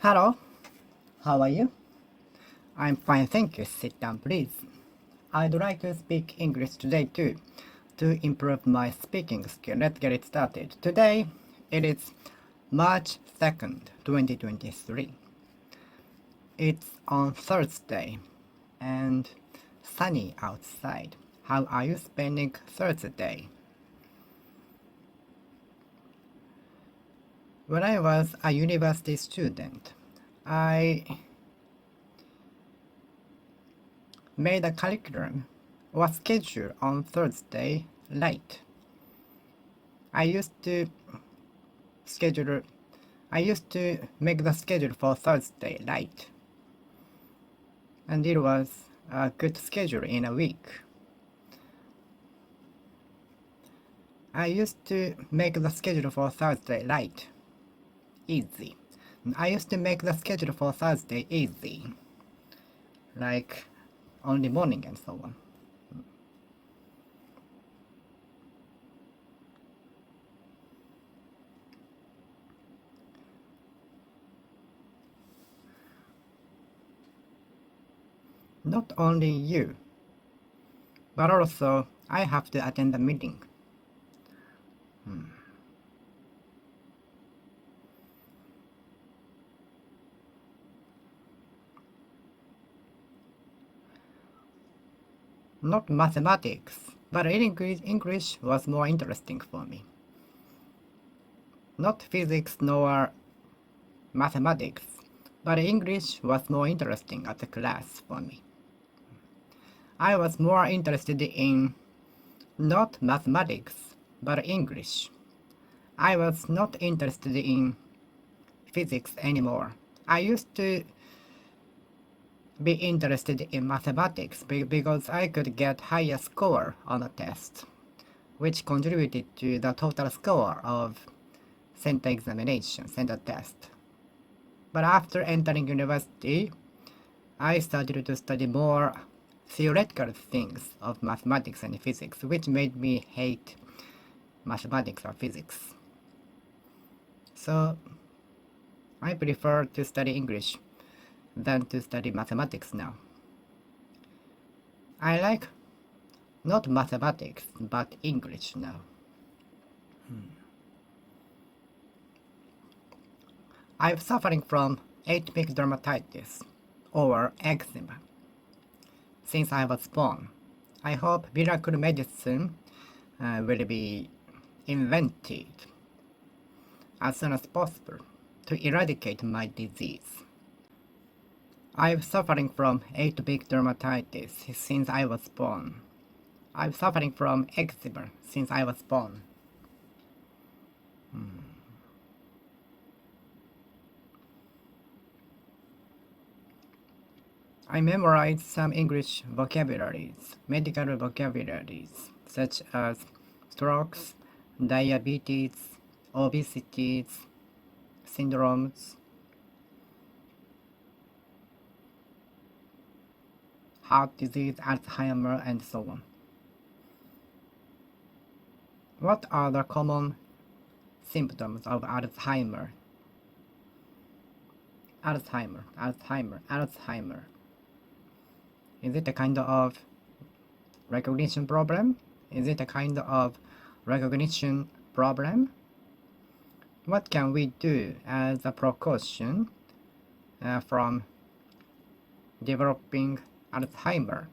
Hello, how are you? I'm fine, thank you. Sit down, please. I'd like to speak English today too, to improve my speaking skill. Let's get it started. Today, it is March 2nd, 2023. It's on Thursday and sunny outside. How are you spending Thursday? When I was a university student, I made a curriculum or schedule on Thursday late. I used to make the schedule for Thursday late, and it was a good schedule in a week. I used to make the schedule for Thursday late easy. I used to make the schedule for Thursday easy, like only morning and so on. Not only you, but also I have to attend the meeting. Not mathematics, but English was more interesting for me. Not physics nor mathematics, but English was more interesting as a class for me. I was more interested in not mathematics, but English. I was not interested in physics anymore. I used to be interested in mathematics because I could get higher score on a test, which contributed to the total score of center examination, center test. But after entering university, I started to study more theoretical things of mathematics and physics, which made me hate mathematics or physics. So I prefer to study English than to study mathematics now. I like not mathematics, but English now. I'm suffering from atopic dermatitis, or eczema, since I was born. I hope miracle medicine will be invented as soon as possible to eradicate my disease. I'm suffering from atopic dermatitis since I was born. I'm suffering from eczema since I was born. I memorized some English vocabularies, medical vocabularies, such as strokes, diabetes, obesities, syndromes, heart disease, Alzheimer, and so on. What are the common symptoms of Alzheimer? Alzheimer. Is it a kind of recognition problem? Is it a kind of recognition problem? What can we do as a precaution from developing Alzheimer?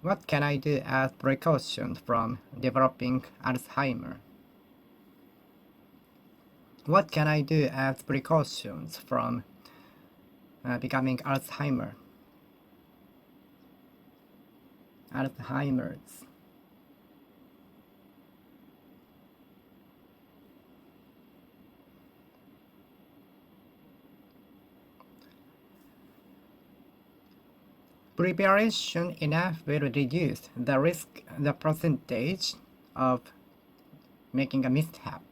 What can I do as precaution from developing Alzheimer? What can I do as precautions from becoming Alzheimer's? Preparation enough will reduce the percentage of making a mishap.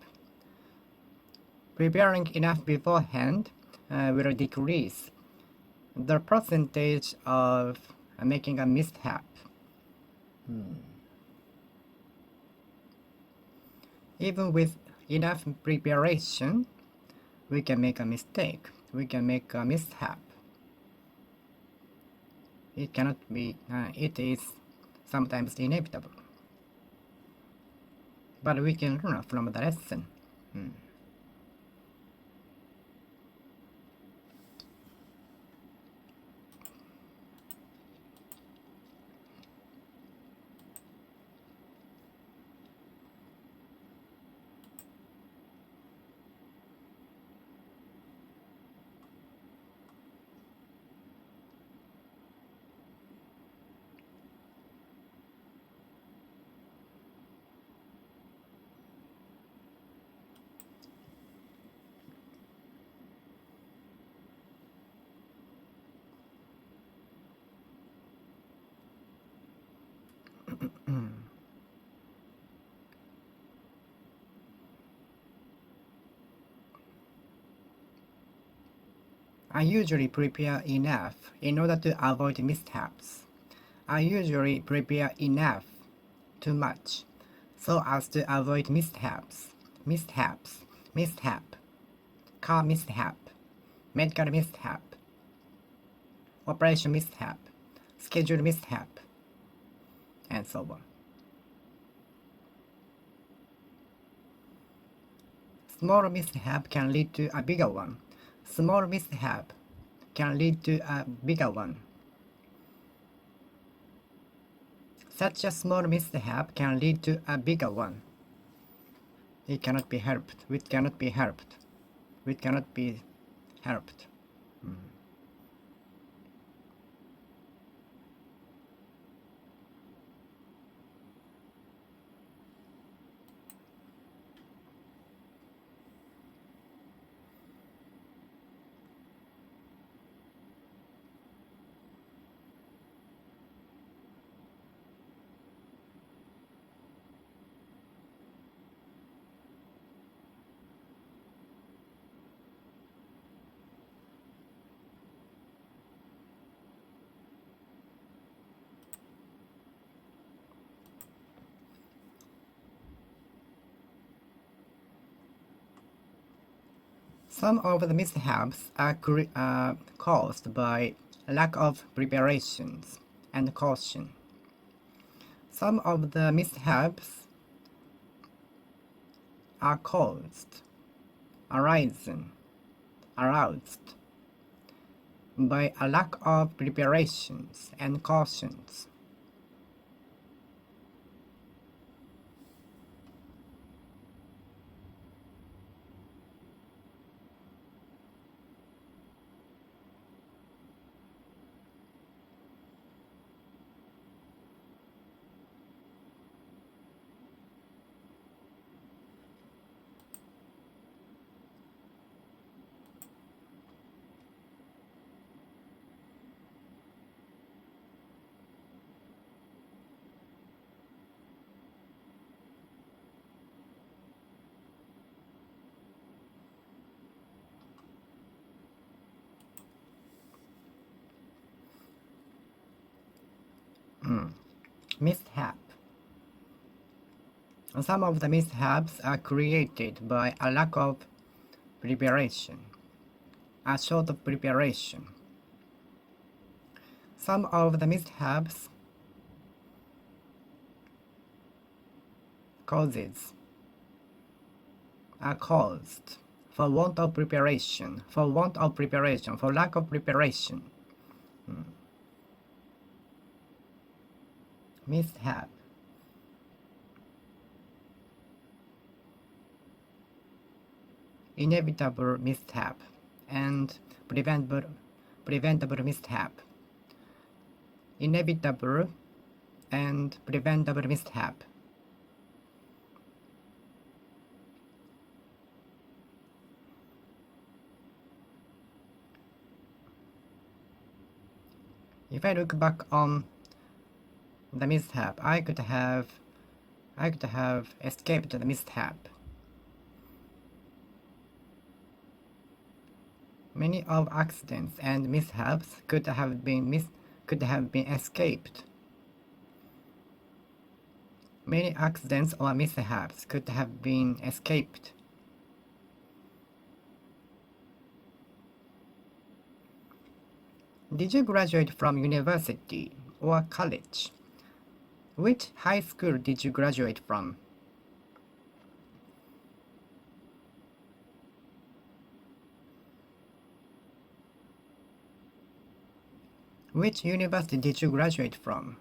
Preparing enough beforehand will decrease the percentage of making a mishap. Even with enough preparation, we can make a mistake. we can make a mishap. It cannot be, it is sometimes inevitable. But we can learn from the lesson. I usually prepare enough in order to avoid mishaps. I usually prepare enough, too much, so as to avoid mishaps. Mishap, car mishap, medical mishap, operation mishap, schedule mishap, and so on. Small mishap can lead to a bigger one. Small mishap can lead to a bigger one. Such a small mishap can lead to a bigger one. It cannot be helped. It cannot be helped. It cannot be helped. Some of the mishaps are caused by lack of preparations and caution. Some of the mishaps are aroused by a lack of preparations and cautions. Mishap. Some of the mishaps are created by a lack of preparation, a short of preparation. Some of the mishaps are caused for want of preparation, for lack of preparation. Mishap. Inevitable mishap and preventable mishap. Inevitable and preventable mishap. If I look back on the mishap, I could have escaped the mishap. Many of accidents and mishaps could have been escaped. Many accidents or mishaps could have been escaped. Did you graduate from university or college? Which high school did you graduate from? Which university did you graduate from?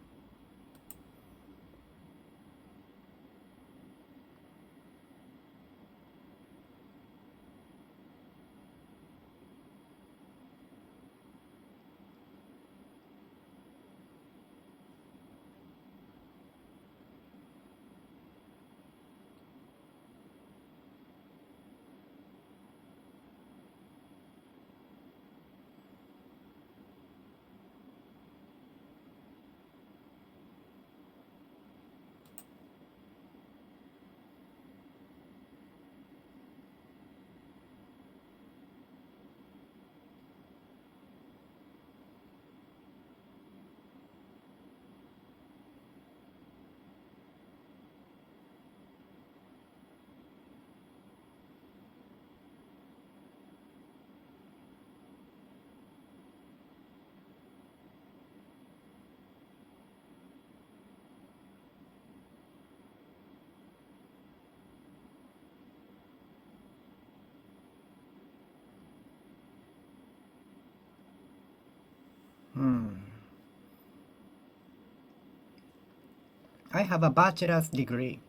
I have a bachelor's degree.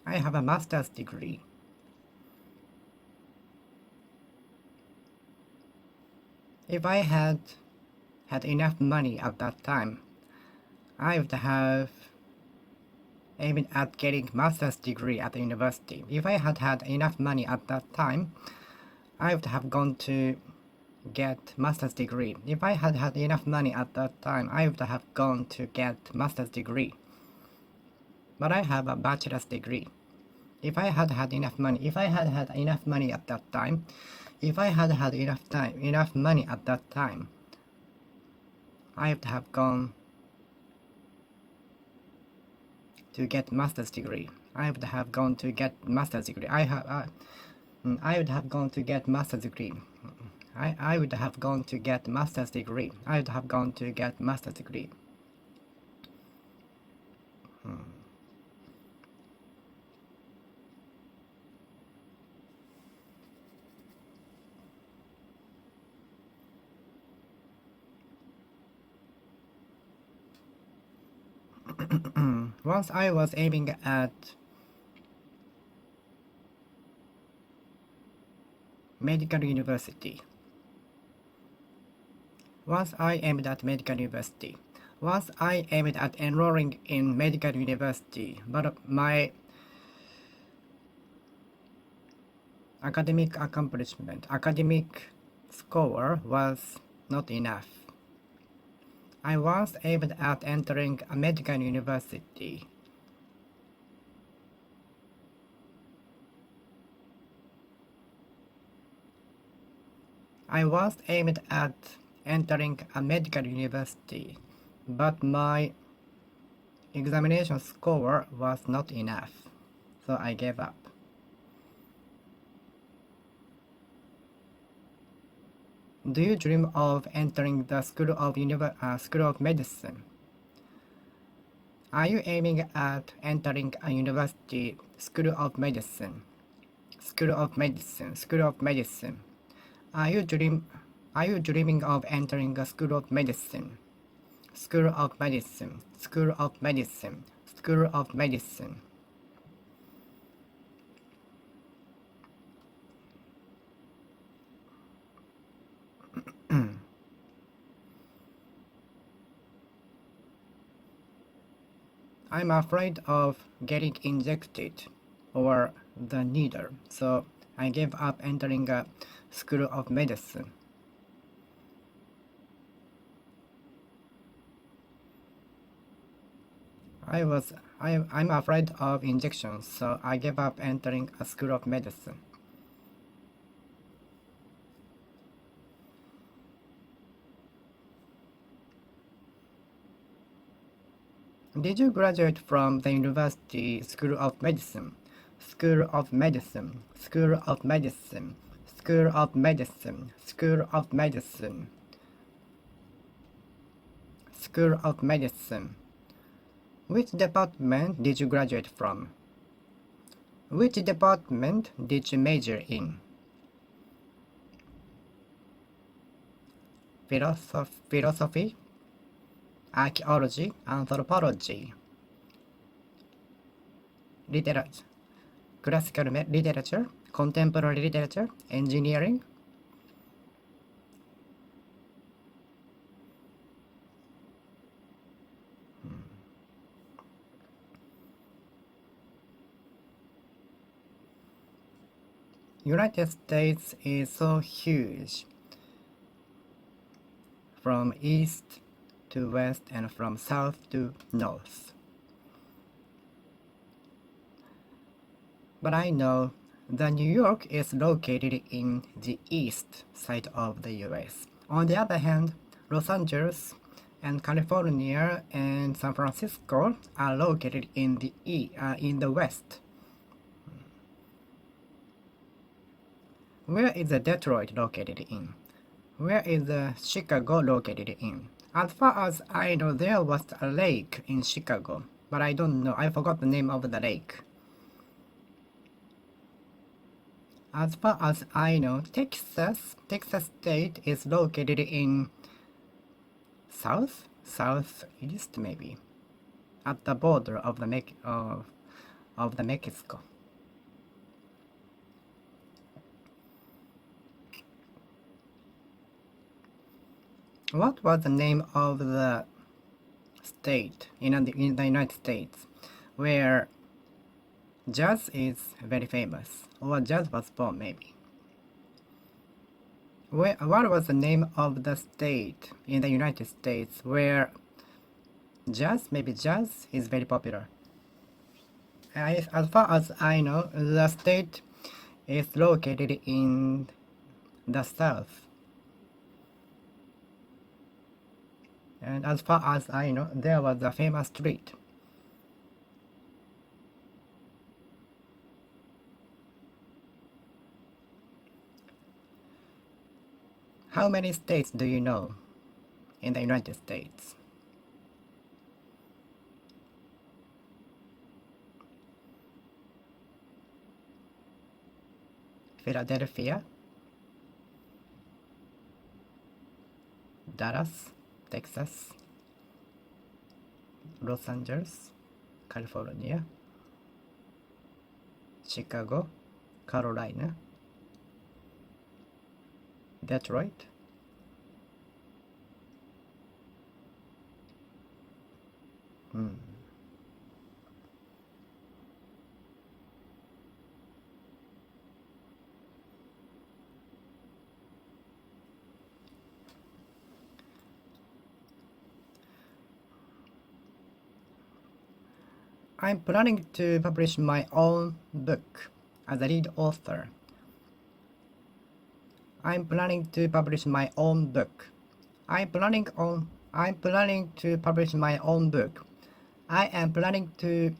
I have a master's degree. If I had enough money at that time, I would have aimed at getting master's degree at the university. If I had enough money at that time, I would have gone to get master's degree. If I had enough money at that time, I would have gone to get master's degree. But I have a bachelor's degree. If I had enough money, if I had enough money at that time, if I had enough money at that time, I would have gone to get master's degree. I would have gone to get master's degree. I would have gone to get master's degree. I would have gone to get master's degree. I would have gone to get master's degree. Once I was aiming at medical university. Once I aimed at medical university. Once I aimed at enrolling in medical university, but my academic accomplishment, academic score was not enough. I once aimed at entering a medical university. I once aimed at entering a medical university, but my examination score was not enough, so I gave up. Do you dream of entering the School of Medicine? Are you aiming at entering a university, School of Medicine? School of Medicine, School of Medicine. Are you dreaming of entering a School of Medicine? School of Medicine, School of Medicine, School of Medicine. I'm afraid of getting injected or the needle, so I gave up entering a School of Medicine. I'm afraid of injections, so I gave up entering a School of Medicine. Did you graduate from the University School of Medicine? School of Medicine, School of Medicine, School of Medicine, School of Medicine. School of Medicine. Which department did you graduate from? Which department did you major in? Philosophy, archaeology, anthropology, literature, classical literature, contemporary literature, engineering. United States is so huge, from east to west and from south to north. But I know that New York is located in the east side of the US. On the other hand, Los Angeles and California and San Francisco are located in the west. Where is Detroit located in? Where is Chicago located in? As far as I know, there was a lake in Chicago, but I don't know. I forgot the name of the lake. As far as I know, Texas State is located in southeast maybe, at the border of the Mexico. What was the name of the state in the United States where jazz is very famous, or jazz was born maybe? What was the name of the state in the United States where jazz is very popular? As far as I know, the state is located in the south. And as far as I know, there was a famous street. How many states do you know in the United States? Philadelphia, Dallas, Texas, Los Angeles, California, Chicago, Carolina, Detroit, I'm planning to publish my own book as a lead author. I'm planning to publish my own book. I'm planning to publish my own book. I am planning to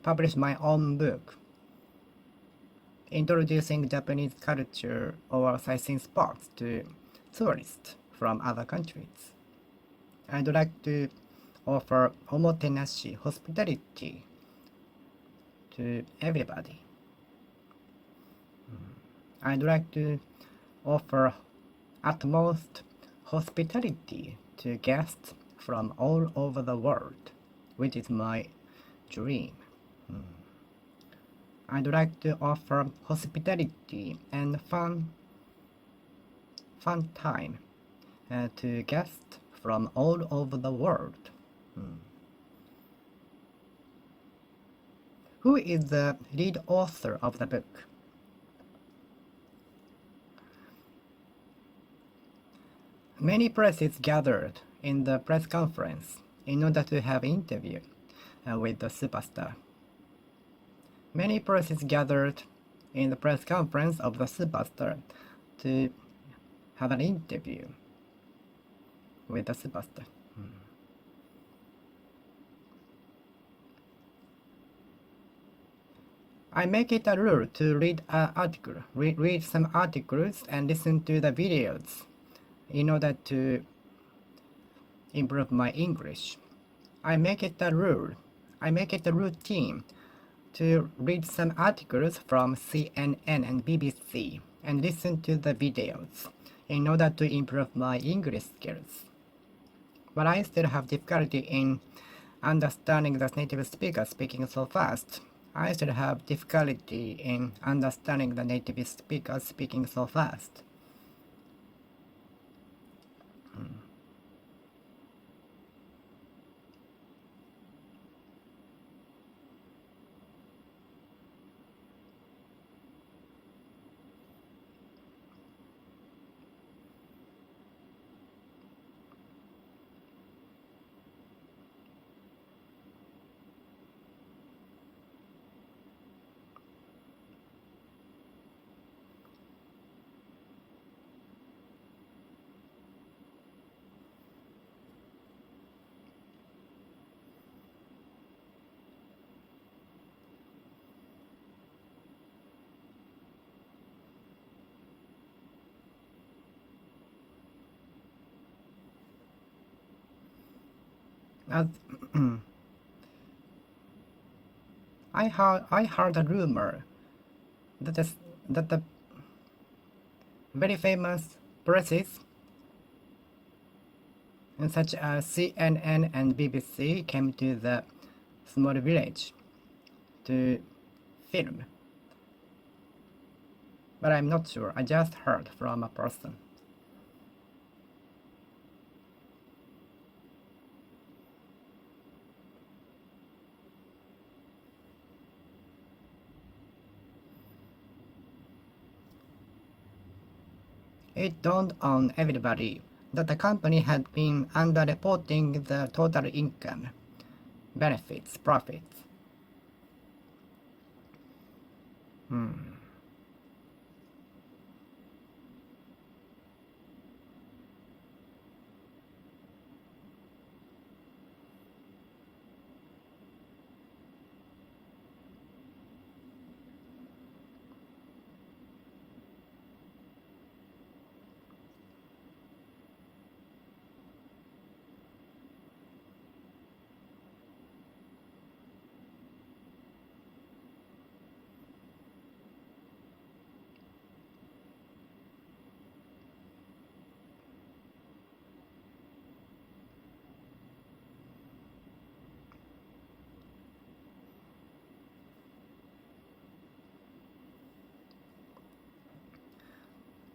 publish my own book introducing Japanese culture or sightseeing spots to tourists from other countries. I'd like to offer omotenashi, hospitality, to everybody. I'd like to offer utmost hospitality to guests from all over the world, which is my dream. I'd like to offer hospitality and fun time to guests from all over the world. Who is the lead author of the book? Many presses gathered in the press conference in order to have an interview with the superstar. Many presses gathered in the press conference of the superstar to have an interview with the superstar. I make it a rule to read some articles and listen to the videos in order to improve my English. I make it a rule. I make it a routine to read some articles from CNN and BBC and listen to the videos in order to improve my English skills. But I still have difficulty in understanding the native speaker speaking so fast. I still have difficulty in understanding the native speaker speaking so fast. As I heard a rumor that the very famous presses such as CNN and BBC came to the small village to film. But I'm not sure. I just heard from a person. It dawned on everybody that the company had been underreporting the total income, benefits, profits.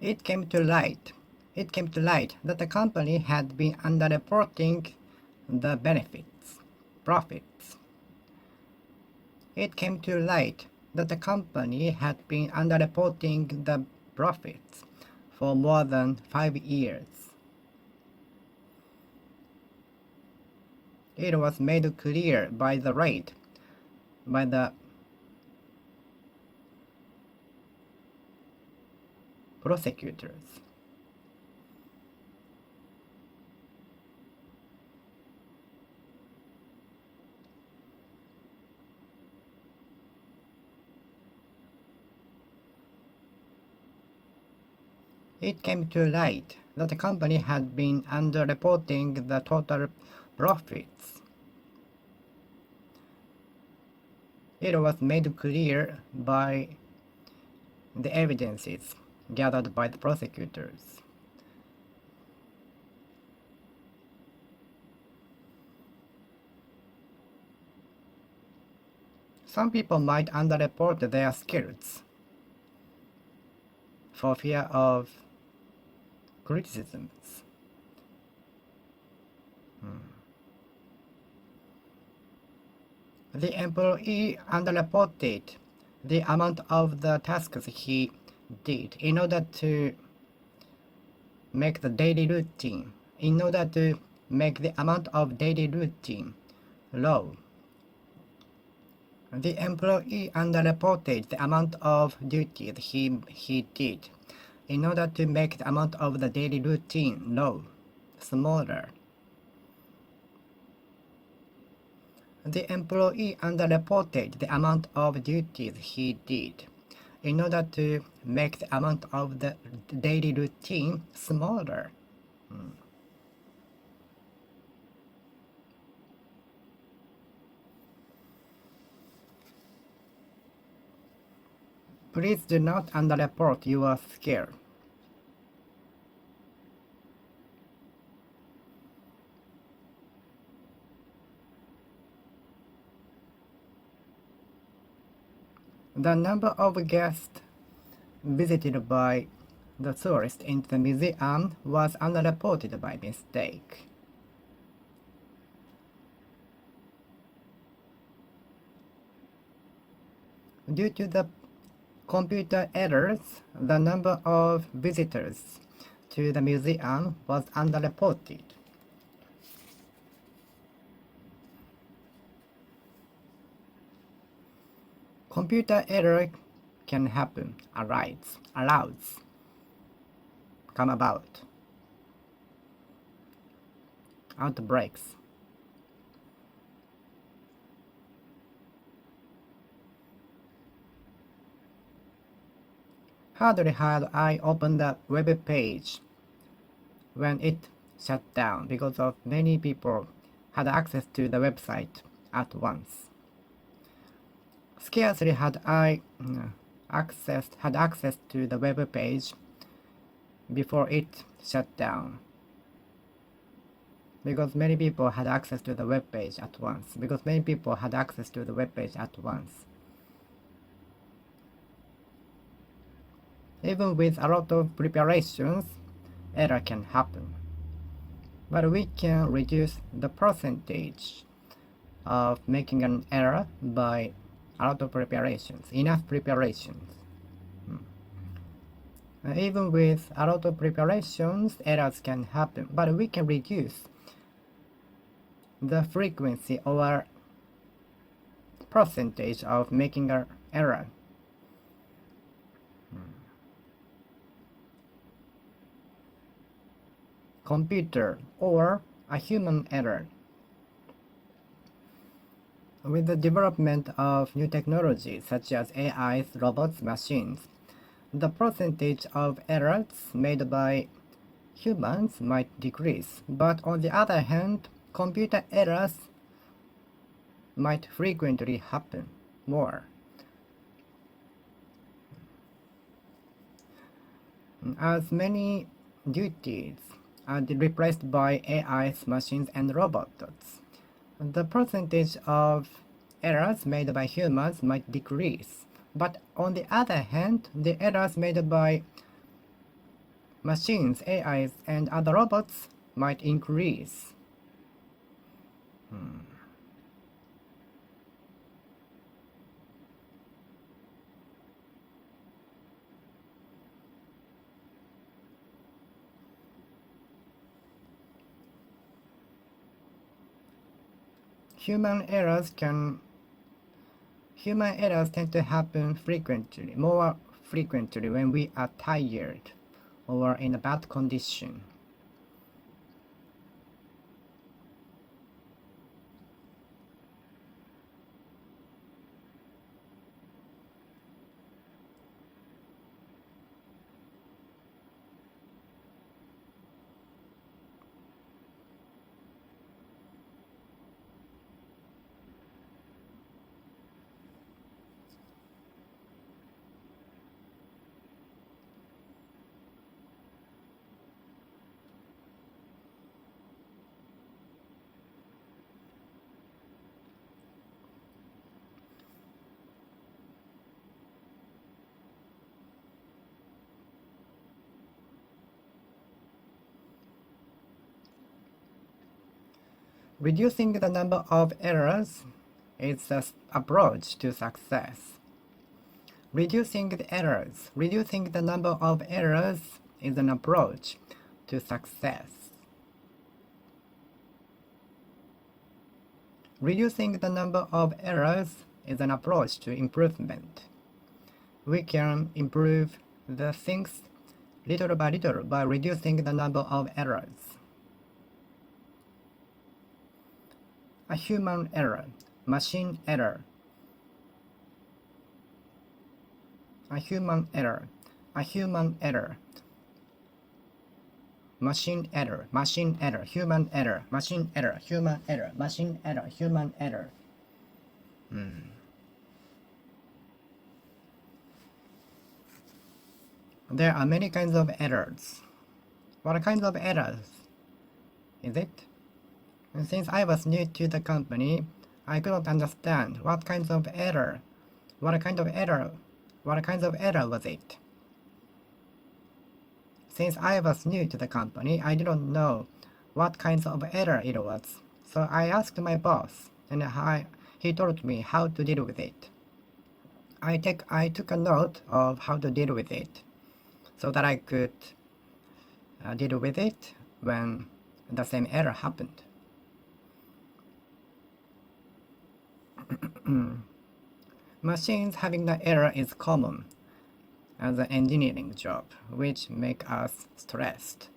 It came to light that the company had been underreporting the benefits, profits. It came to light that the company had been underreporting the profits for more than 5 years. It was made clear by the prosecutors. It came to light that the company had been underreporting the total profits. It was made clear by the evidences gathered by the prosecutors. Some people might underreport their skills for fear of criticisms. The employee underreported the amount of the tasks he did in order to make the daily routine, in order to make the amount of daily routine low. The employee underreported the amount of duties he did in order to make the amount of the daily routine low, smaller. The employee underreported the amount of duties he did in order to make the amount of the daily routine smaller. Please do not underreport your skill. The number of guests visited by the tourist into the museum was underreported by mistake. Due to the computer errors, the number of visitors to the museum was underreported. Computer error can happen, allows, come about. Outbreaks. Hardly had I opened the web page when it shut down because of many people had access to the website at once. Scarcely had I had access to the web page before it shut down. Because many people had access to the web page at once. Even with a lot of preparations, error can happen. But we can reduce the percentage of making an error by a lot of preparations, enough preparations. Even with a lot of preparations, errors can happen, but we can reduce the frequency or percentage of making an error. Computer or a human error. With the development of new technologies such as AIs, robots, machines, the percentage of errors made by humans might decrease, but on the other hand, computer errors might frequently happen more. As many duties are replaced by AIs, machines, and robots, the percentage of errors made by humans might decrease. But on the other hand, the errors made by machines, AIs, and other robots might increase. Human errors tend to happen more frequently when we are tired or in a bad condition. Reducing the number of errors is the approach to success. Reducing the number of errors is an approach to success. Reducing the number of errors is an approach to improvement. We can improve the things little by little by reducing the number of errors. A human error, machine error. A human error, machine error, human error, machine error, human error, machine error, human error. There are many kinds of errors. What kinds of errors is it? And since I was new to the company, I couldn't understand what kinds of error, what kinds of error was it? Since I was new to the company, I didn't know what kinds of error it was. So I asked my boss, and he told me how to deal with it. I took a note of how to deal with it, so that I could deal with it when the same error happened. Machines having the error is common as an engineering job, which make us stressed.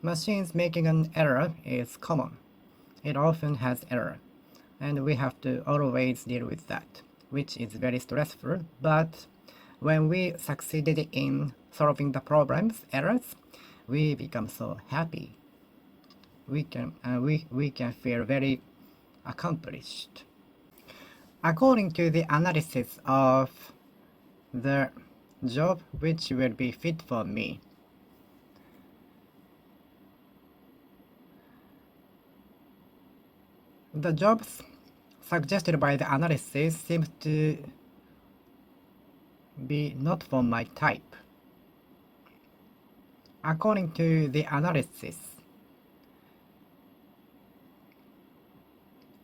Machines making an error is common. It often has error, and we have to always deal with that, which is very stressful. But when we succeeded in solving the problem's errors, we become so happy. We can feel very accomplished. According to the analysis of the job which will be fit for me, the jobs suggested by the analysis seems to be not for my type. According to the analysis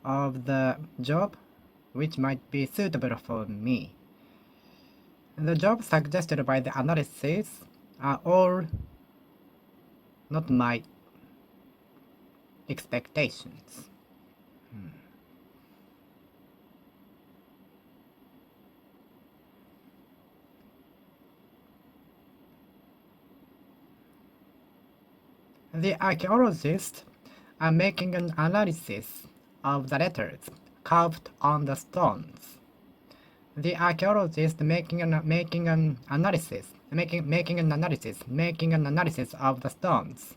of the job which might be suitable for me, the jobs suggested by the analysis are all not my expectations. The archaeologists are making an analysis of the letters carved on the stones. The archaeologist making an analysis of the stones.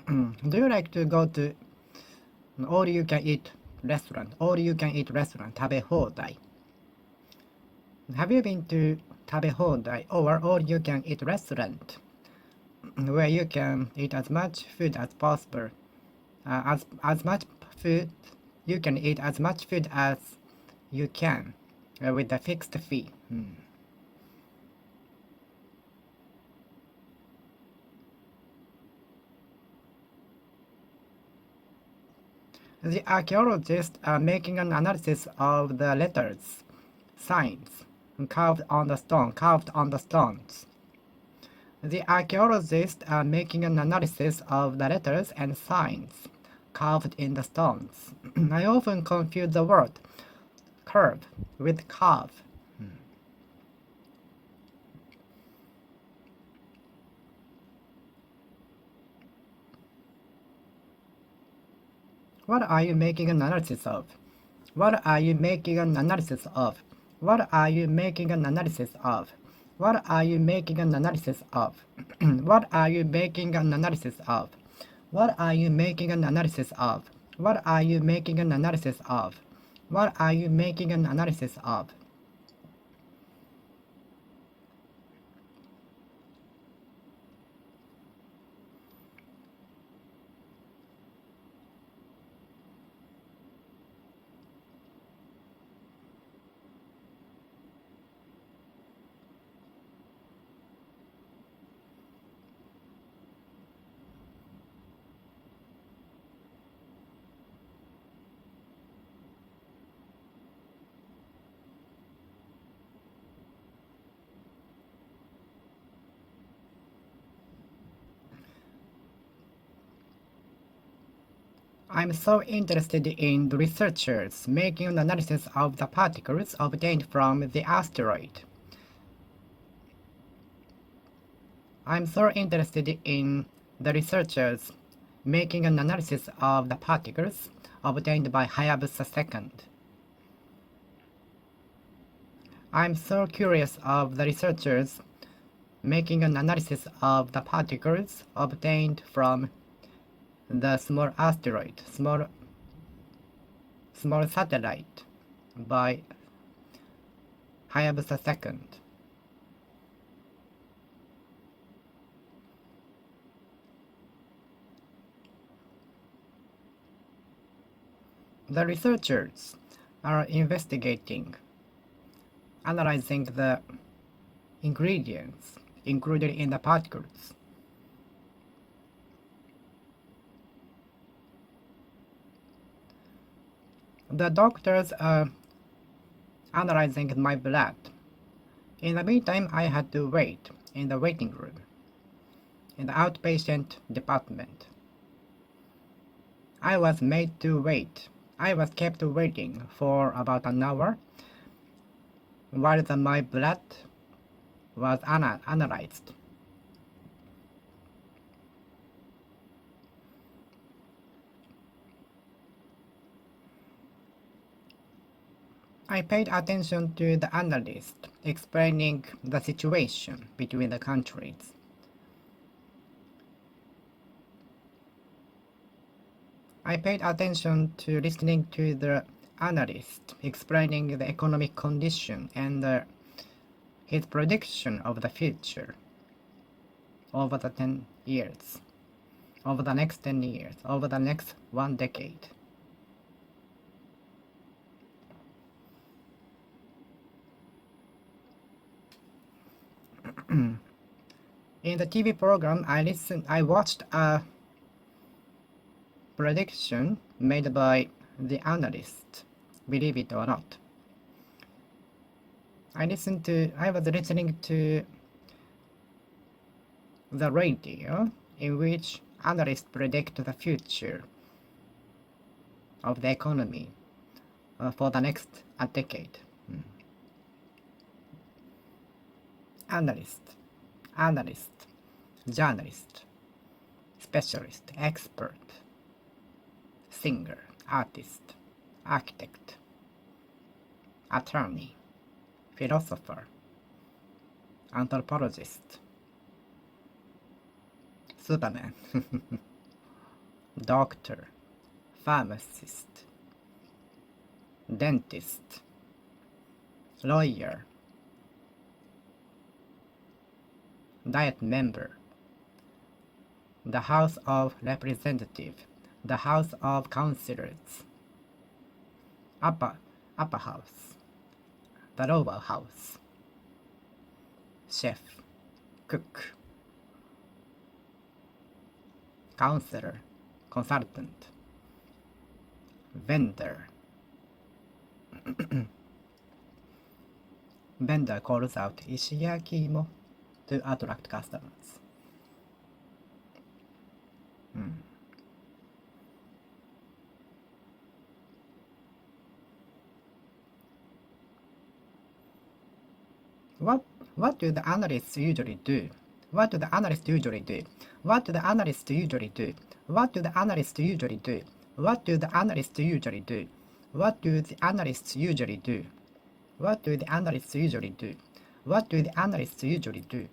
Do you like to go to all-you-can-eat restaurant? All-you-can-eat restaurant, 食べ放題. Have you been to 食べ放題 or all-you-can-eat restaurant, where you can eat as much food as possible? As much food, you can eat as much food as you can with a fixed fee. The archaeologists are making an analysis of the letters, signs, carved on the stones. The archaeologists are making an analysis of the letters and signs carved in the stones. I often confuse the word curve with carve. What are you making an analysis of? What are you making an analysis of? What are you making an analysis of? What are you making an analysis of? What are you making an analysis of? What are you making an analysis of? What are you making an analysis of? What are you making an analysis of? I'm so interested in the researchers making an analysis of the particles obtained from the asteroid. I'm so interested in the researchers making an analysis of the particles obtained by Hayabusa 2nd. I'm so curious of the researchers making an analysis of the particles obtained from the small asteroid, small satellite by Hayabusa 2nd. The researchers are investigating, analyzing the ingredients included in the particles. The doctors are analyzing my blood. In the meantime, I had to wait in the waiting room, in the outpatient department. I was made to wait. I was kept waiting for about an hour while my blood was analyzed. I paid attention to the analyst explaining the situation between the countries. I paid attention to listening to the analyst explaining the economic condition and his prediction of the future over the 10 years, over the next 10 years, over the next 1 decade. In the TV program, I watched a prediction made by the analyst, believe it or not. I was listening to the radio in which analysts predict the future of the economy for the next decade. Analyst, journalist, specialist, expert, singer, artist, architect, attorney, philosopher, anthropologist, Superman, doctor, pharmacist, dentist, lawyer, Diet member, the House of Representatives, the House of Councillors, upper house, the lower house, chef, cook, counselor, consultant, vendor. Vendor calls out Ishiyaki-mo to attract customers. What do the analysts usually do? What do the analysts usually do? What do the analysts usually do? What do the analysts usually do? What do the analysts usually do? What do the analysts usually do? What do the analysts usually do? What do the analysts usually do?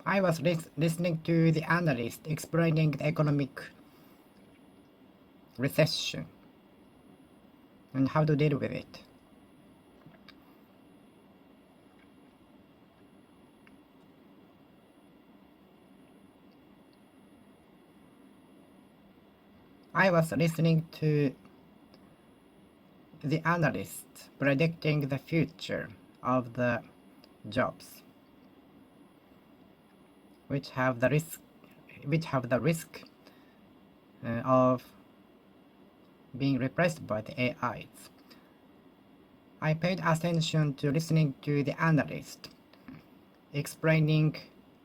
I was listening to the analyst explaining the economic recession and how to deal with it. I was listening to the analyst predicting the future of the jobs which have the risk of being replaced by the AIs. I paid attention to listening to the analyst explaining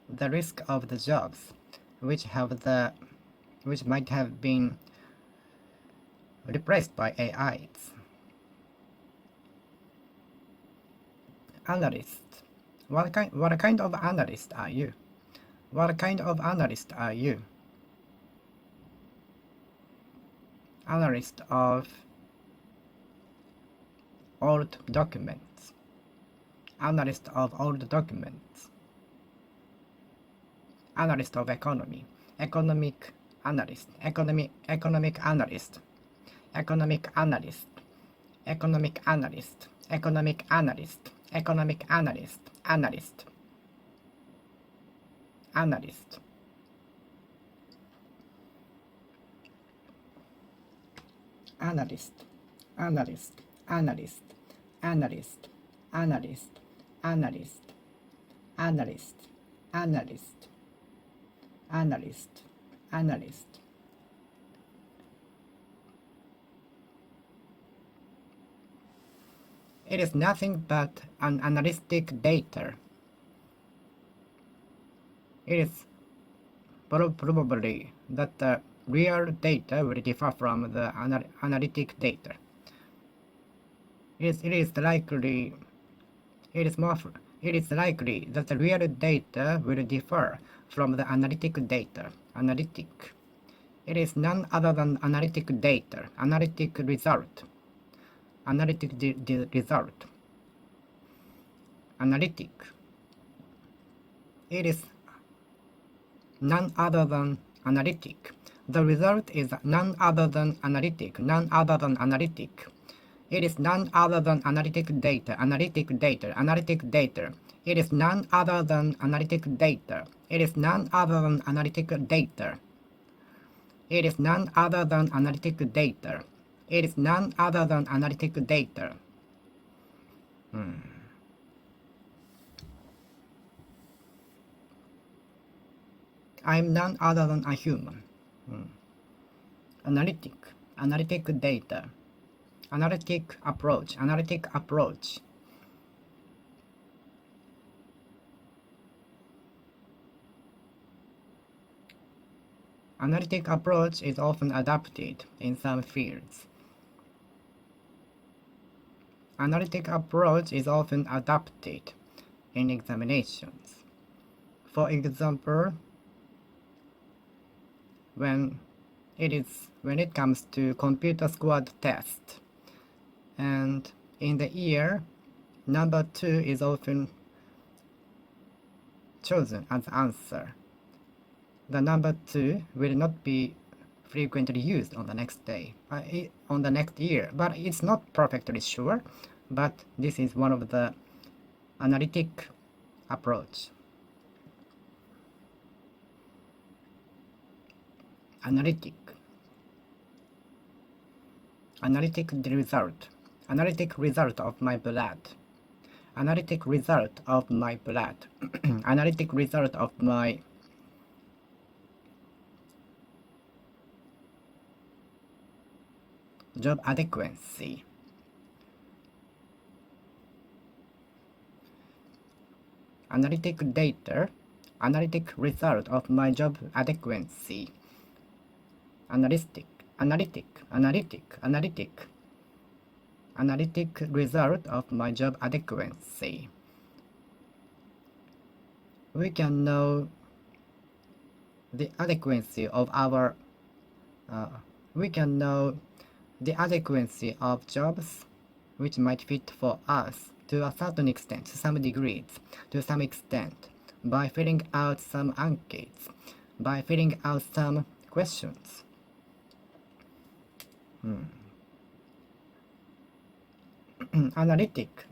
the risk of the jobs which might have been replaced by AIs. Analyst. What kind of analyst are you? What kind of analyst are you? Analyst of old documents. Analyst of old documents. Analyst of economy. Economic analyst. Economic analyst. Economic analyst. Economic analyst. Economic analyst. Economic analyst. Analyst. Analyst. Analyst. Analyst. Analyst. Analyst. Analyst. Analyst. Analyst. Analyst. Analyst. Analyst. It is nothing but an analytic data. It is probably that the real data will differ from the analytic data. It is likely that the real data will differ from the analytic data. Analytic. It is none other than analytic data, analytic result. Analytic result. Analytic. It is none other than analytic. The result is none other than analytic, none other than analytic. It is none other than analytic data, analytic data, analytic data. It is none other than analytic data. It is none other than analytic data. It is none other than analytic data. It is none other than analytic data. I'm none other than a human. Analytic data. Analytic approach. Analytic approach is often adopted in some fields. Analytic approach is often adopted in examinations. For example, when it comes to computer scored test, and in the year, number 2 is often chosen as answer. The number 2 will not be frequently used on the next day, on the next year, but it's not perfectly sure, but this is one of the analytic approach. Analytic result. Analytic result of my blood. Analytic result of my blood. Analytic result of my job adequacy. Analytic data. Analytic result of my job adequacy. Analytic result of my job adequacy. We can know the adequacy of our jobs which might fit for us to a certain extent, to some degrees, to some extent, by filling out some ankeets, by filling out some questions. Analytic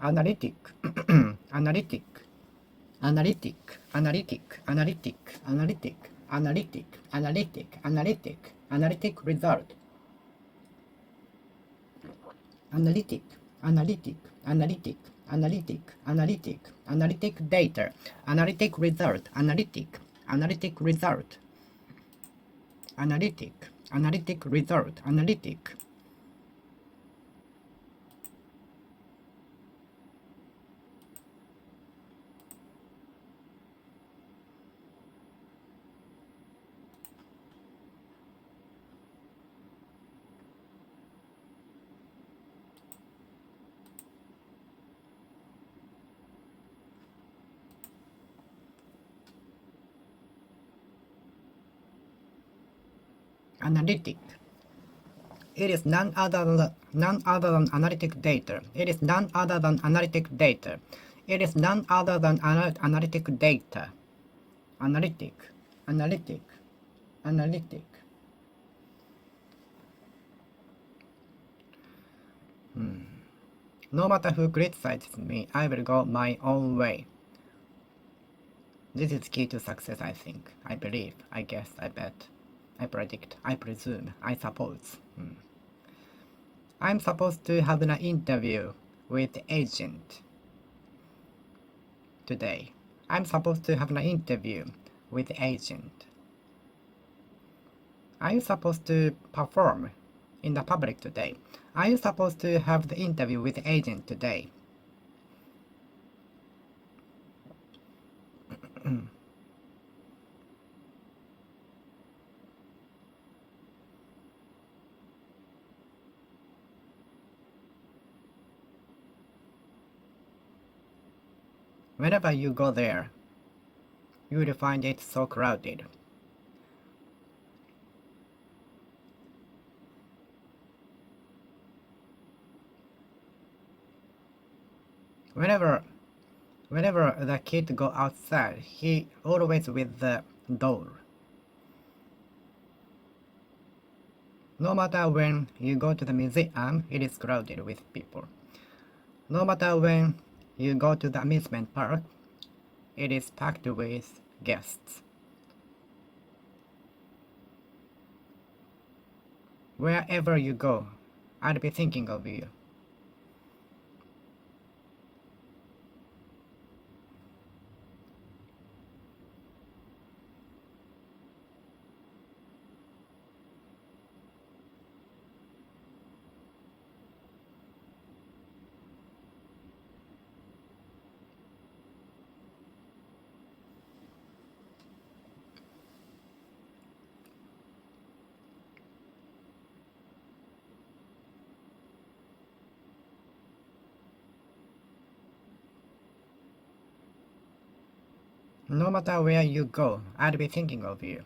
result. Analytic analytic, analytic data, analytic result, analytic result, analytic result, analytic. Analytic. It is none other than analytic data. It is none other than analytic data. It is none other than analytic data. Analytic, analytic, analytic. No matter who criticizes me, I will go my own way. This is key to success, I think. I believe, I guess, I bet, I predict, I presume, I suppose. I'm supposed to have an interview with the agent today. I'm supposed to have an interview with the agent. Are you supposed to perform in the public today? Are you supposed to have the interview with the agent today? Whenever you go there, you will find it so crowded. Whenever the kid go outside, he always with the door. No matter when you go to the museum, it is crowded with people. No matter when you go to the amusement park, it is packed with guests. Wherever you go, I'll be thinking of you. No matter where you go, I'll be thinking of you.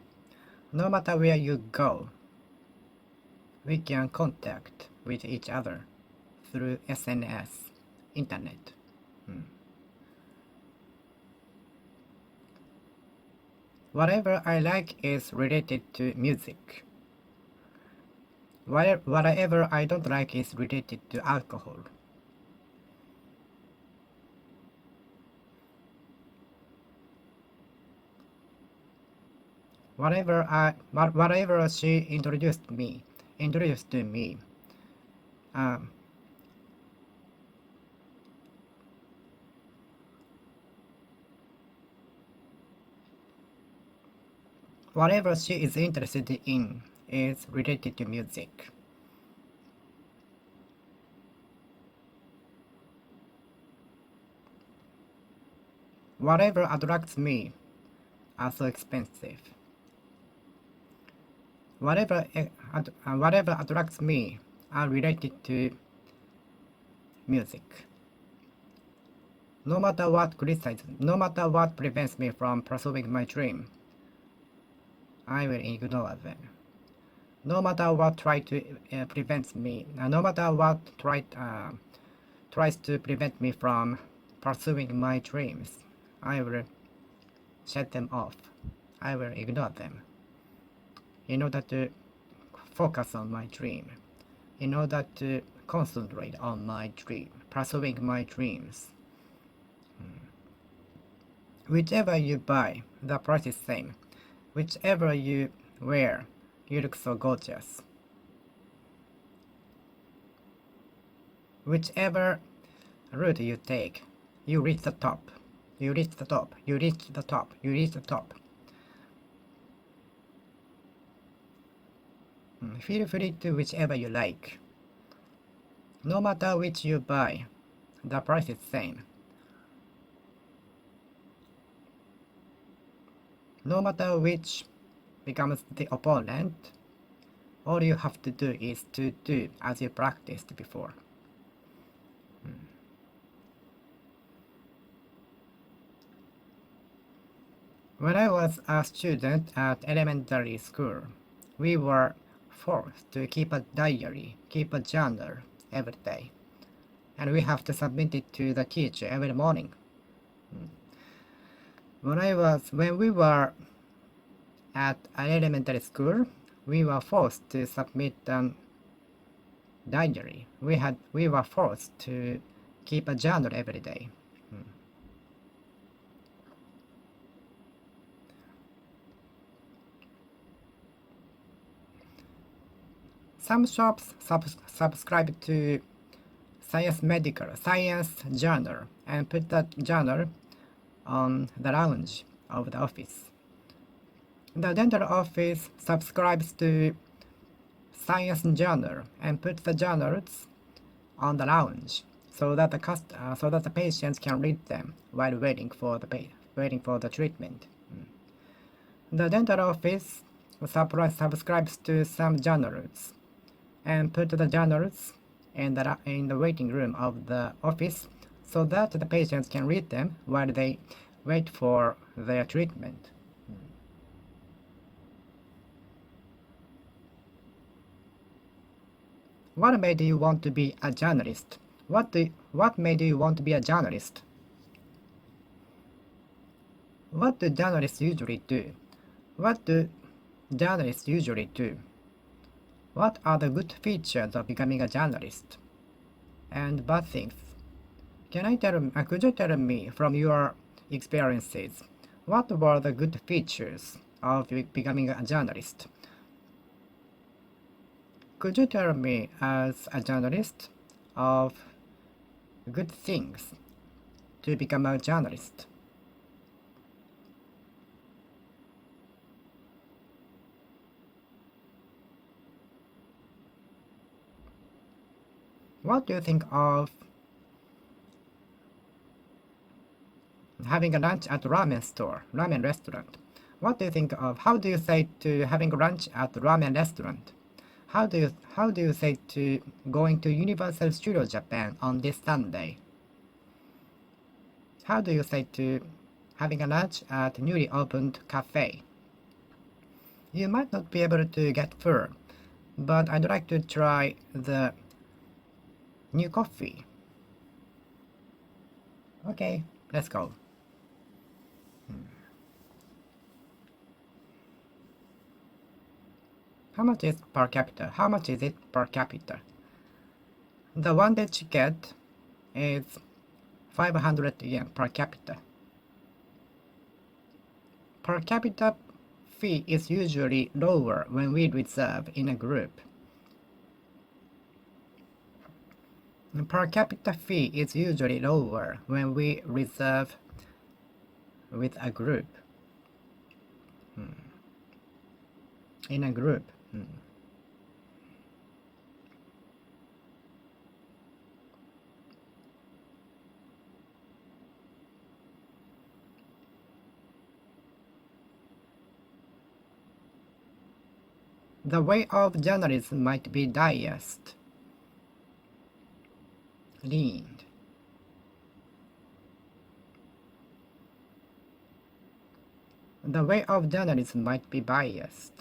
No matter where you go, we can contact with each other through SNS, internet. Whatever I like is related to music. Whatever I don't like is related to alcohol. Whatever she introduced to me, whatever she is interested in is related to music. Whatever attracts me are so expensive. Whatever attracts me are related to music. No matter what prevents me from pursuing my dream, I will ignore them. No matter what prevents me, no matter what tries to prevent me from pursuing my dreams, I will shut them off. I will ignore them in order to focus on my dream, in order to concentrate on my dream, pursuing my dreams. Whichever you buy, the price is same. Whichever you wear, you look so gorgeous. Whichever route you take, you reach the top. You reach the top. You reach the top. You reach the top. Feel free to whichever you like. No matter which you buy, the price is same. No matter which becomes the opponent, all you have to do is to do as you practiced before. When I was a student at elementary school, we were forced to keep a diary, keep a journal every day, and we have to submit it to the teacher every morning. When we were at an elementary school, we were forced to submit a diary. We were forced to keep a journal every day. Some shops subscribe to science journal and put that journal on the lounge of the office. The dental office subscribes to science journal and put the journals on the lounge so that the patients can read them while waiting for the treatment. The dental office subscribes to some journals and put the journals in the waiting room of the office so that the patients can read them while they wait for their treatment. What made you want to be a journalist? What made you want to be a journalist? What do journalists usually do? What do journalists usually do? What are the good features of becoming a journalist? And bad things? Could you tell me from your experiences, what were the good features of becoming a journalist? Could you tell me, as a journalist, of good things to become a journalist? What do you think of having a lunch at ramen restaurant? What do you think of, how do you say to having lunch at ramen restaurant? How do you say to going to Universal Studio Japan on this Sunday? How do you say to having a lunch at newly opened cafe? You might not be able to get fur, but I'd like to try the new coffee. Okay, let's go. How much is per capita? How much is it per capita? The one that you get is 500 yen per capita. Per capita fee is usually lower when we reserve in a group. Per capita fee is usually lower when we reserve with a group. In a group. The way of journalism might be biased, leaned. The way of journalism might be biased.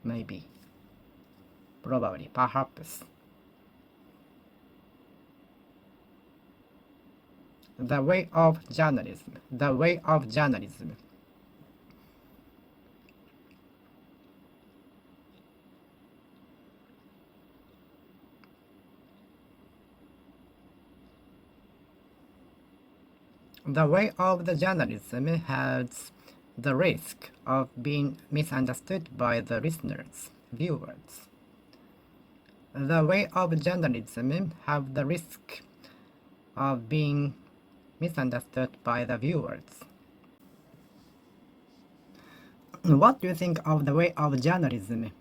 Maybe. Probably. Perhaps. The way of journalism. The way of journalism. The way of the journalism has the risk of being misunderstood by the listeners, viewers. the way of journalism have the risk of being misunderstood by the viewers. What do you think of the way of journalism?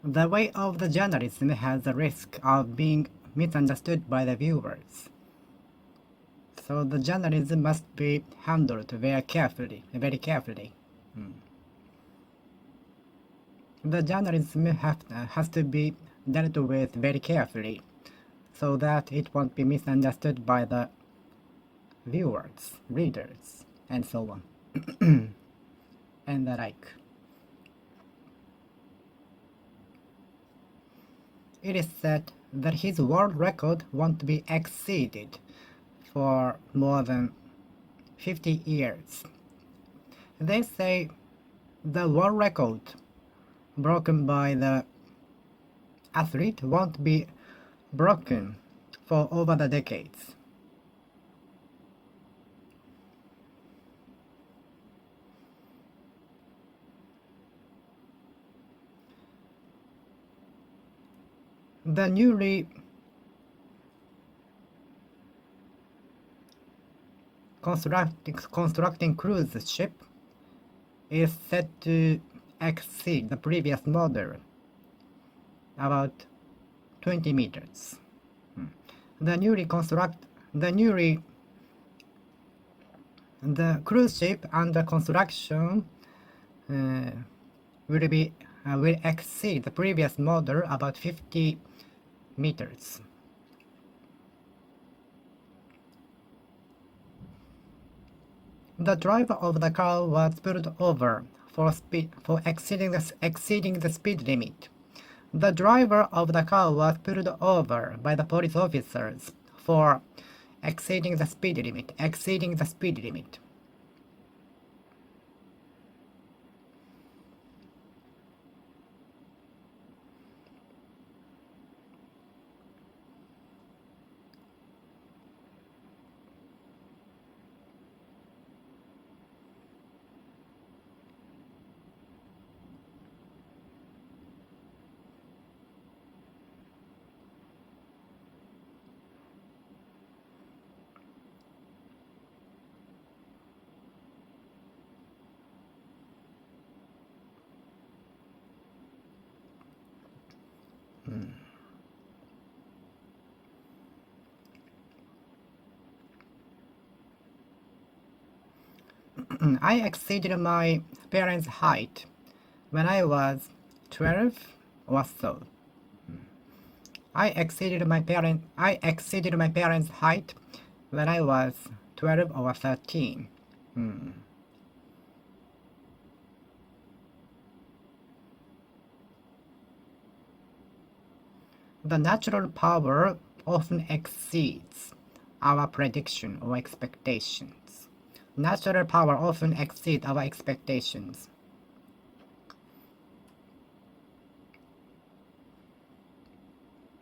The way of the journalism has the risk of being misunderstood by the viewers. So the journalism must be handled very carefully, very carefully. The journalism has to be dealt with very carefully, so that it won't be misunderstood by the viewers, readers, and so on, and the like. It is said that his world record won't be exceeded for more than 50 years. They say the world record broken by the athlete won't be broken for over the decades. The newly constructing cruise ship is set to exceed the previous model about 20 meters. The cruise ship under construction will exceed the previous model about 50 meters. The driver of the car was pulled over for exceeding the speed limit. The driver of the car was pulled over by the police officers for exceeding the speed limit. Exceeding the speed limit. I exceeded my parents' height when I was 12 or so. I exceeded my parents' height when I was 12 or 13. The natural power often exceeds our prediction or expectations. Natural power often exceeds our expectations.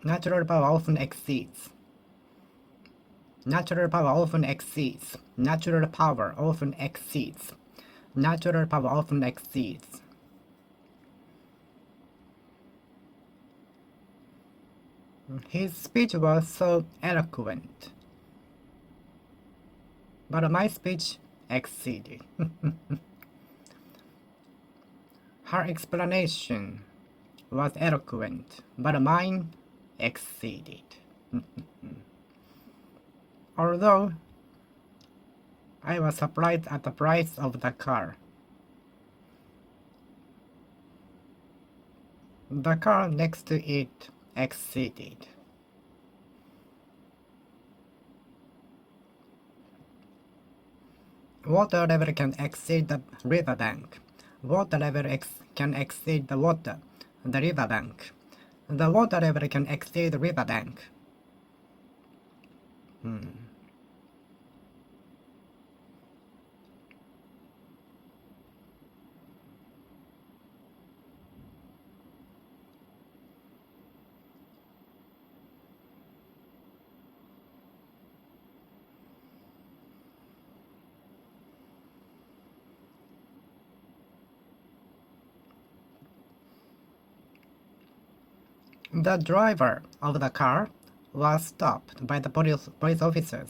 Natural power often exceeds. Natural power often exceeds. Natural power often exceeds. Natural power often exceeds. His speech was so eloquent, but my speech exceeded. Her explanation was eloquent, but mine exceeded. Although I was surprised at the price of the car. The car next to it exceeded. Water level can exceed the riverbank. Water level can exceed the riverbank. The water level can exceed the riverbank. The driver of the car was stopped by the police officers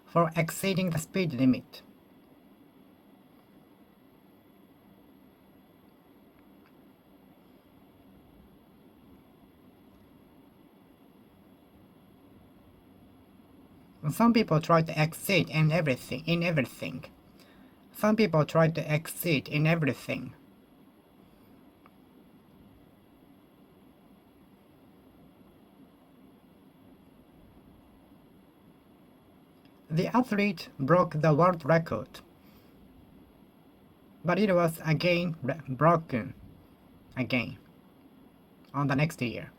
for exceeding the speed limit. Some people try to exceed in everything. Some people try to exceed in everything. The athlete broke the world record, but it was again broken again on the next year.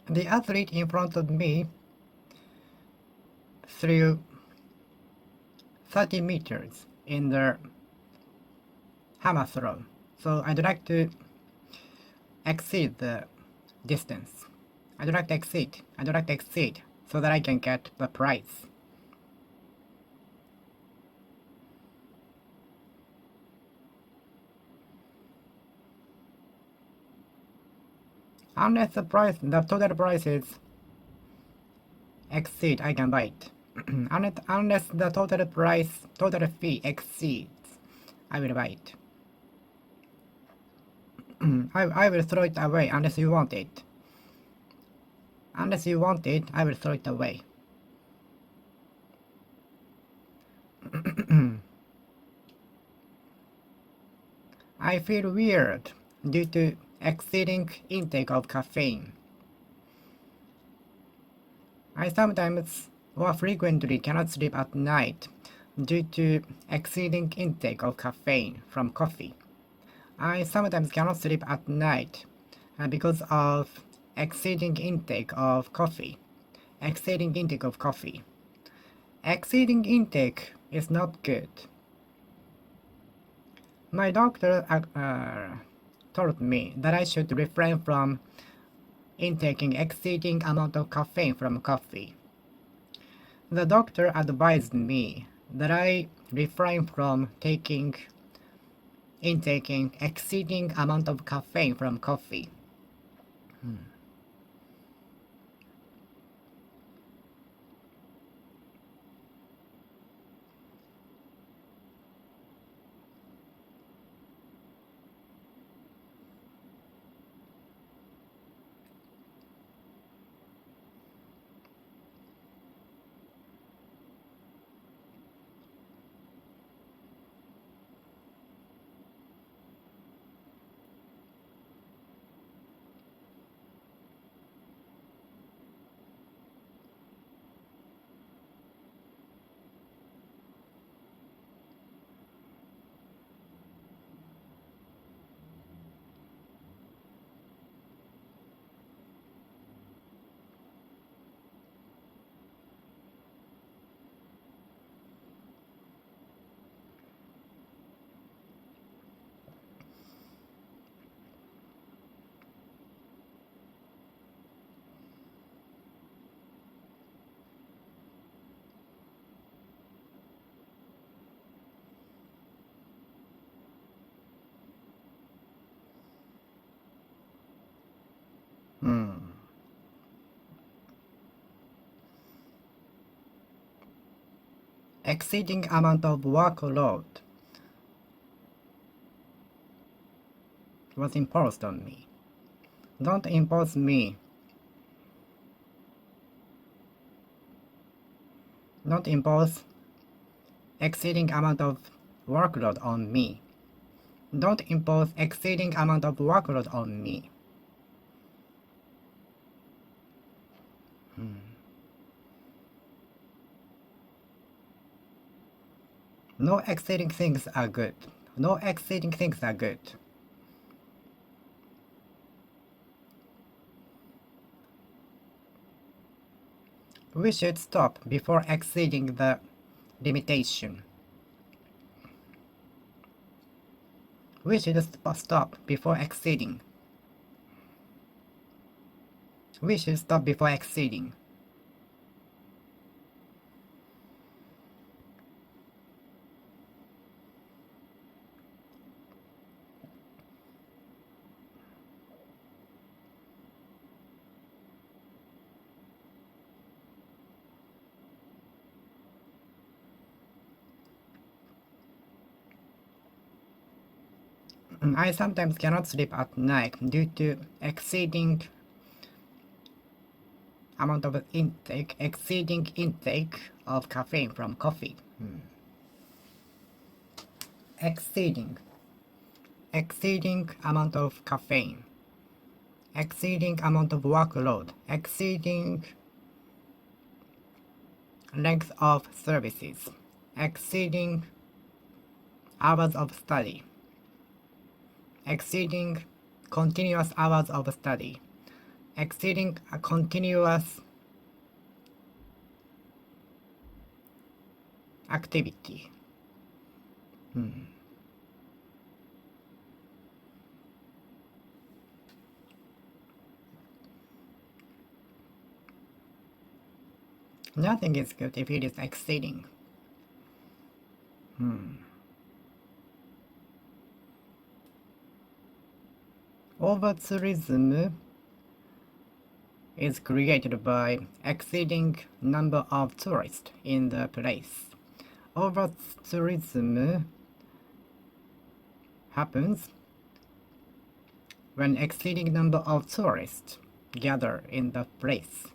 The athlete in front of me threw 30 meters in the hammer throw, so I'd like to exceed the distance. I'd like to exceed so that I can get the prize. Unless the total price is exceed, I can buy it. Unless the total fee exceeds, I will buy it. I will throw it away unless you want it. Unless you want it, I will throw it away. I feel weird due to exceeding intake of caffeine. I sometimes or frequently cannot sleep at night due to exceeding intake of caffeine from coffee. I sometimes cannot sleep at night because of exceeding intake of coffee. Exceeding intake of coffee. Exceeding intake is not good. My doctor told me that I should refrain from intaking exceeding amount of caffeine from coffee. The doctor advised me that I refrain from intaking exceeding amount of caffeine from coffee. Exceeding amount of workload was imposed on me. Don't impose me. Don't impose exceeding amount of workload on me. Don't impose exceeding amount of workload on me. No exceeding things are good. No exceeding things are good. We should stop before exceeding the limitation. We should stop before exceeding. We should stop before exceeding. I sometimes cannot sleep at night due to exceeding intake of caffeine from coffee. Exceeding amount of caffeine, exceeding amount of workload, exceeding length of services, exceeding hours of study, exceeding continuous hours of study, exceeding a continuous activity. Nothing is good if it is exceeding. Over-tourism is created by exceeding number of tourists in the place. Over-tourism happens when exceeding number of tourists gather in the place.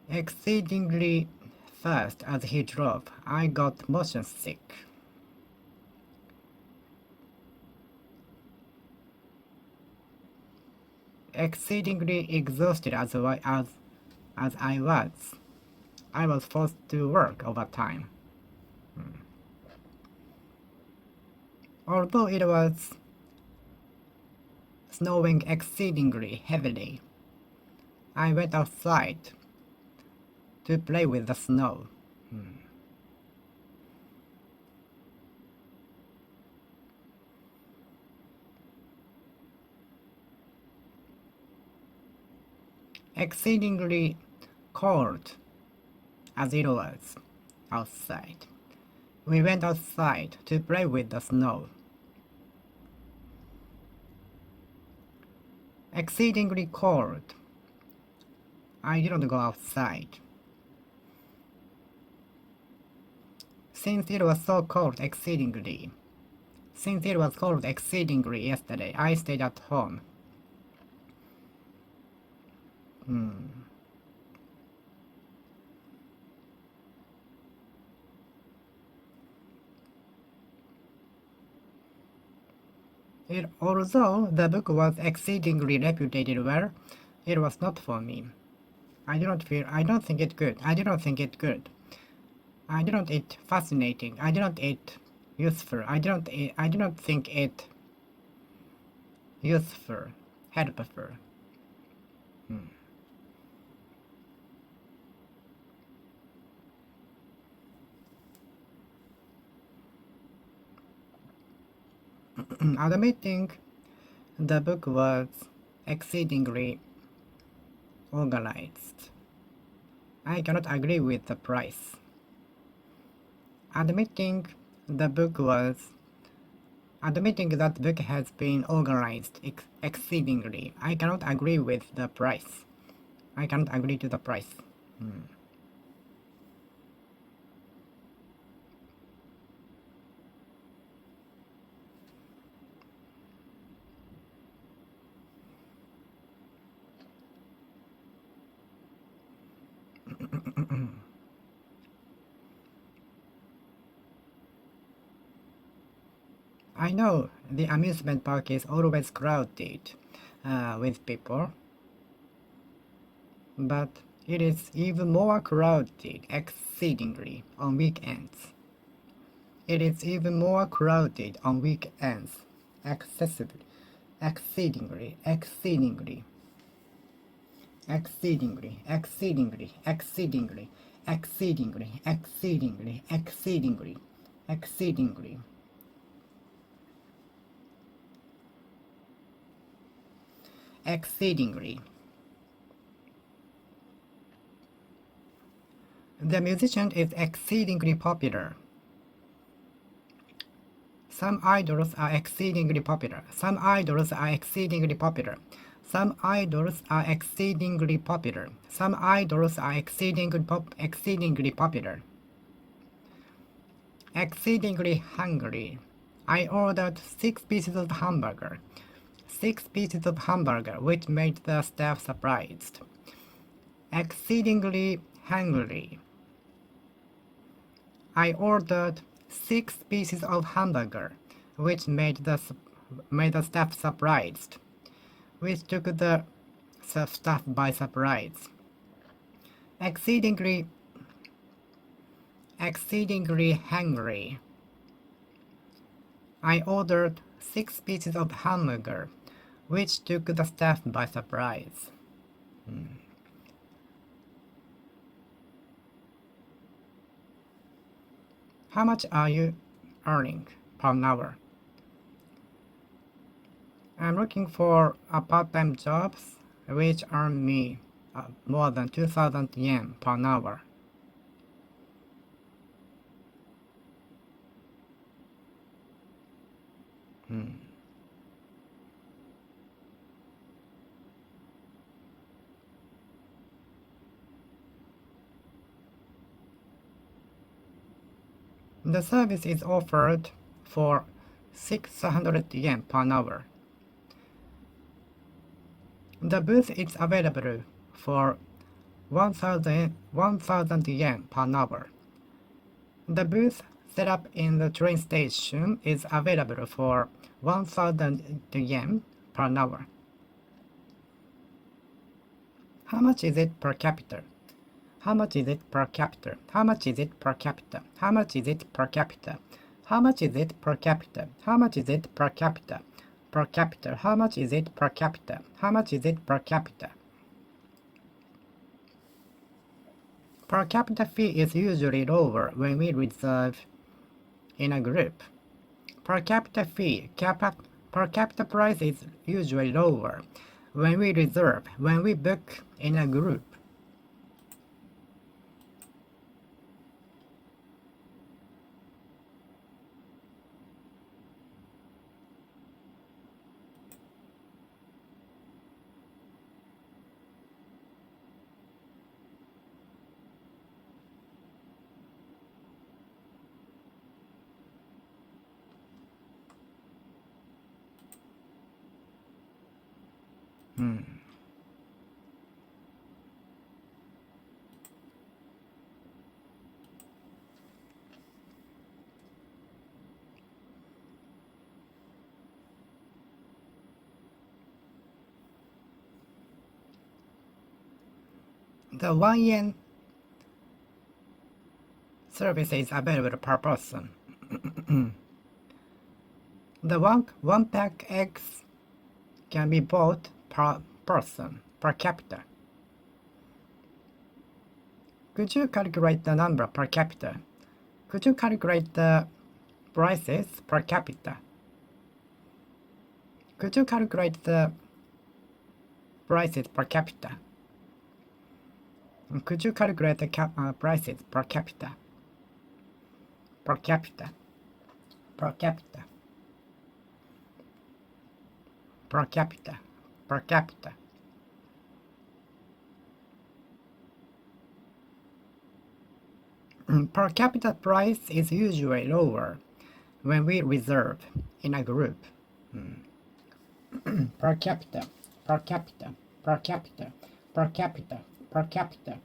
Exceedingly fast as he drove, I got motion sick. Exceedingly exhausted as I was forced to work overtime. Although it was snowing exceedingly heavily, I went outside to play with the snow. Exceedingly cold as it was outside. We went outside to play with the snow. Exceedingly cold. I didn't go outside. Since it was so cold exceedingly. Since it was cold exceedingly yesterday, I stayed at home. Although the book was exceedingly reputed well, it was not for me. I don't think it good. I didn't think it good. I didn't it fascinating. I didn't it useful. I didn't think it useful, helpful. Admitting the book was exceedingly organized. I cannot agree with the price. Admitting that book has been organized exceedingly. I cannot agree with the price. I cannot agree to the price. I know the amusement park is always crowded with people, but it is even more crowded exceedingly on weekends. It is even more crowded on weekends, excessively, exceedingly, exceedingly, exceedingly, exceedingly, exceedingly, exceedingly, exceedingly, exceedingly, exceedingly. Exceedingly. The musician is exceedingly popular. Some idols are exceedingly popular. Some idols are exceedingly popular. Some idols are exceedingly popular. Some idols are exceedingly popular. Exceedingly hungry. I ordered 6 pieces of hamburger. 6 pieces of hamburger, which made the staff surprised. Exceedingly hungry. I ordered 6 pieces of hamburger, which made the staff surprised, which took the staff by surprise. Exceedingly hungry. I ordered 6 pieces of hamburger, which took the staff by surprise. How much are you earning per hour? I'm looking for a part-time jobs which earn me more than 2,000 yen per hour. The service is offered for 600 yen per hour. The booth is available for 1,000 yen per hour. The booth set up in the train station is available for 1,000 yen per hour. How much is it per capita? How much is it per capita? How much is it per capita? How much is it per capita? How much is it per capita? How much is it per capita? Per capita. How much is it per capita? How much is it per capita? Per capita fee is usually lower when we reserve in a group. Per capita fee, per capita price is usually lower when we reserve, when we book in a group. The 1 yen service is available per person. The one pack eggs can be bought per person, per capita. Could you calculate the number per capita? Could you calculate the prices per capita? Could you calculate the prices per capita? Could you calculate the prices per capita? Per capita. Per capita. Per capita. Per capita. Per capita price is usually lower when we reserve in a group. Per capita. Per capita. Per capita. Per capita. Per capita.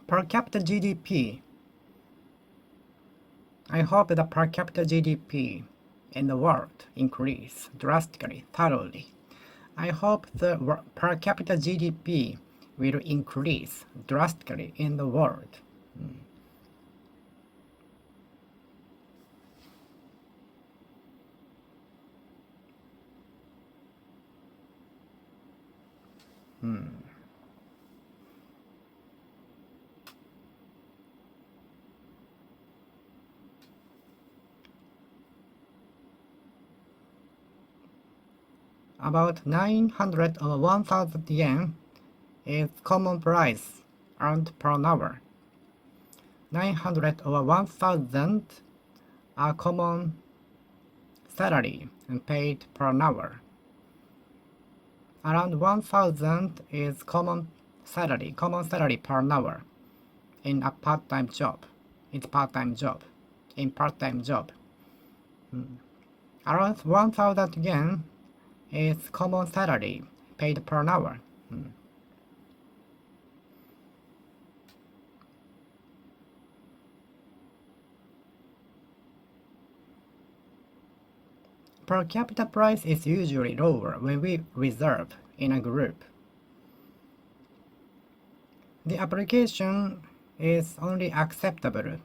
Per capita GDP. I hope the per capita GDP in the world increase drastically, thoroughly. I hope the per capita GDP will increase drastically in the world. About 900 or 1,000 yen is common price earned per hour. 900 or 1,000 are common salary and paid per hour. around 1,000 is common salary per hour in a part-time job. It's part-time job. In part-time job. Around 1,000 yen is common salary paid per hour. Per capita price is usually lower when we reserve in a group. The application is only acceptable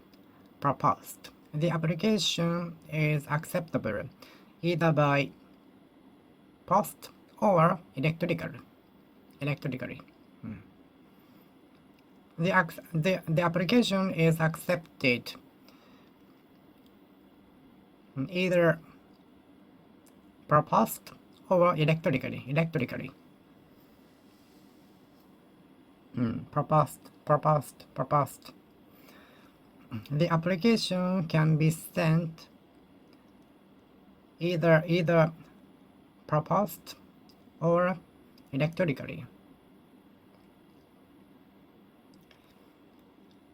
proposed. The application is acceptable either by post or electrically. The application is accepted either per post or electrically. Per post. The application can be sent either per post or electrically.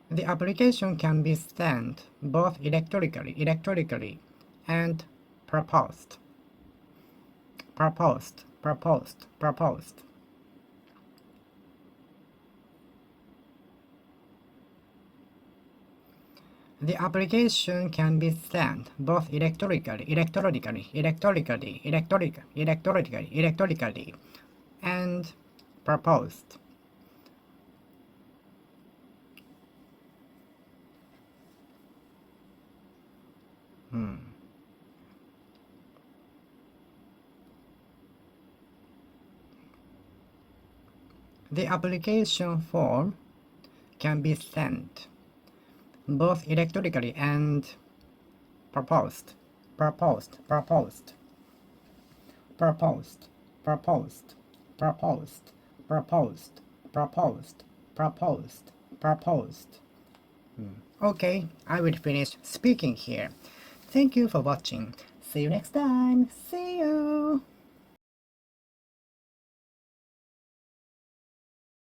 The application can be sent both electrically and per post. The application can be sent both electrically and per post. The application form can be sent both electrically and per post. Okay, I will finish speaking here. Thank you for watching. See you next time. See you.